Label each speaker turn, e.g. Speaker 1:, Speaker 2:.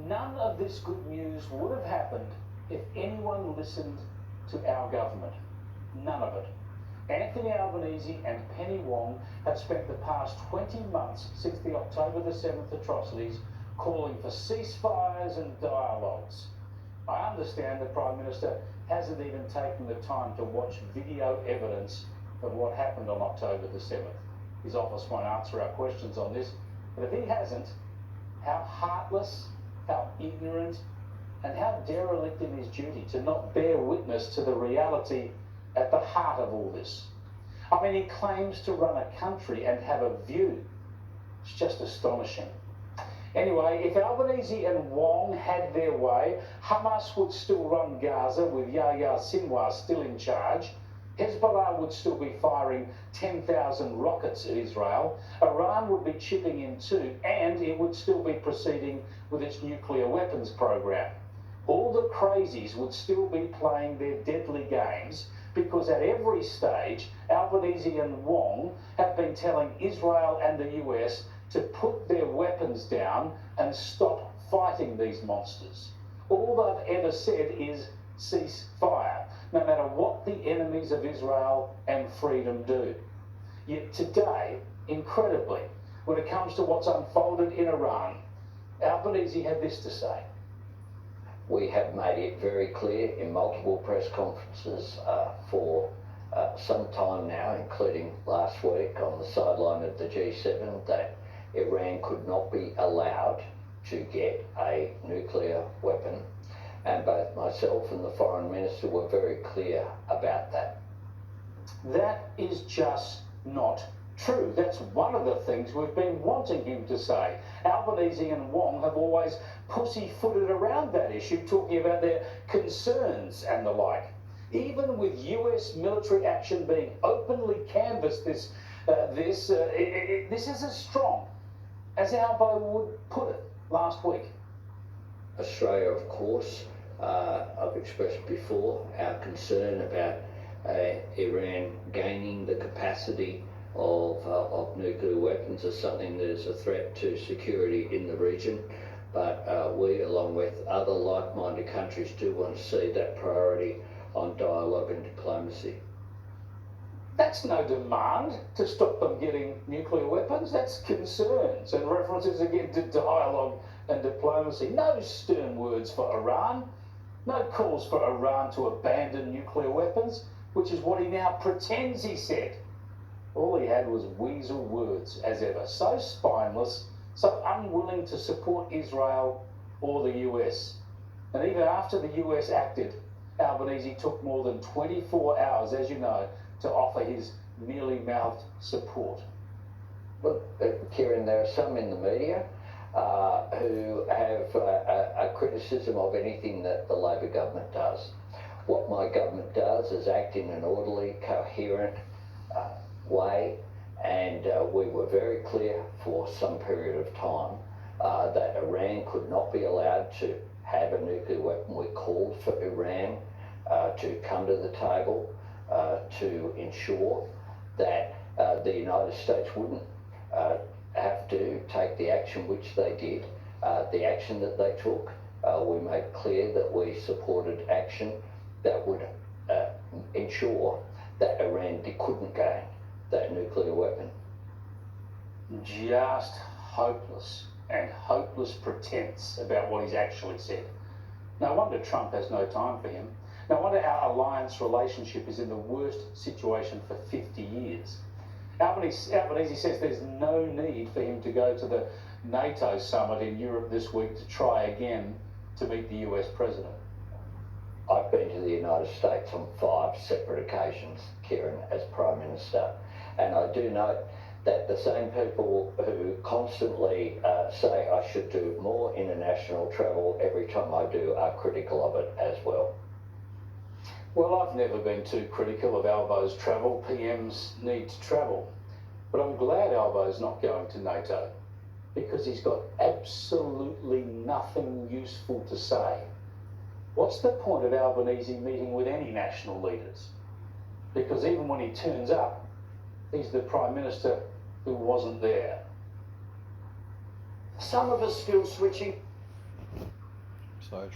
Speaker 1: None of this good news would have happened if anyone listened to our government. None of it. Anthony Albanese and Penny Wong have spent the past 20 months since the October the 7th atrocities calling for ceasefires and dialogues. I understand the Prime Minister hasn't even taken the time to watch video evidence of what happened on October the 7th. His office won't answer our questions on this, but if he hasn't, how heartless, how ignorant, and how derelict in his duty to not bear witness to the reality at the heart of all this. I mean, he claims to run a country and have a view. It's just astonishing. Anyway, if Albanese and Wong had their way, Hamas would still run Gaza with Yahya Sinwar still in charge. Hezbollah would still be firing 10,000 rockets at Israel. Iran would be chipping in too, and it would still be proceeding with its nuclear weapons program. All the crazies would still be playing their deadly games because at every stage, Albanese and Wong have been telling Israel and the US to put their weapons down and stop fighting these monsters. All they've ever said is cease fire, no matter what the enemies of Israel and freedom do. Yet today, incredibly, when it comes to what's unfolded in Iran, Albanese had this to say.
Speaker 2: We have made it very clear in multiple press conferences for some time now, including last week on the sideline of the G7, that Iran could not be allowed to get a nuclear weapon. And both myself and the Foreign Minister were very clear about that.
Speaker 1: That is just not true. That's one of the things we've been wanting him to say. Albanese and Wong have always pussyfooted around that issue, talking about their concerns and the like. Even with US military action being openly canvassed, this is as strong as Albo would put it last week.
Speaker 2: Australia, of course, I've expressed before our concern about Iran gaining the capacity of nuclear weapons as something that is a threat to security in the region. But we, along with other like-minded countries, do want to see that priority on dialogue and diplomacy.
Speaker 1: That's no demand to stop them getting nuclear weapons. That's concerns and references again to dialogue and diplomacy. No stern words for Iran. No calls for Iran to abandon nuclear weapons, which is what he now pretends he said. All he had was weasel words, as ever. So spineless, so unwilling to support Israel or the US. And even after the US acted, Albanese took more than 24 hours, as you know, to offer his mealy-mouthed support.
Speaker 2: Look, Kieran, there are some in the media who have a criticism of anything that the Labor government does. What my government does is act in an orderly, coherent way, and we were very clear for some period of time that Iran could not be allowed to have a nuclear weapon. We called for Iran to come to the table to ensure that the United States wouldn't have to take the action which they did, the action that they took. We made clear that we supported action that would ensure that Iran couldn't gain that nuclear weapon.
Speaker 1: Just hopeless and hopeless pretense about what he's actually said. No wonder Trump has no time for him. No wonder our alliance relationship is in the worst situation for 50 years. Albanese says there's no need for him to go to the NATO summit in Europe this week to try again to meet the US president.
Speaker 2: I've been to the United States on 5 separate occasions, Kieran, as Prime Minister, and I do note that the same people who constantly say I should do more international travel every time I do are critical of it as well.
Speaker 1: Well, I've never been too critical of Albo's travel. PMs need to travel. But I'm glad Albo's not going to NATO, because he's got absolutely nothing useful to say. What's the point of Albanese meeting with any national leaders? Because even when he turns up, he's the Prime Minister who wasn't there.
Speaker 3: Some of us still switching So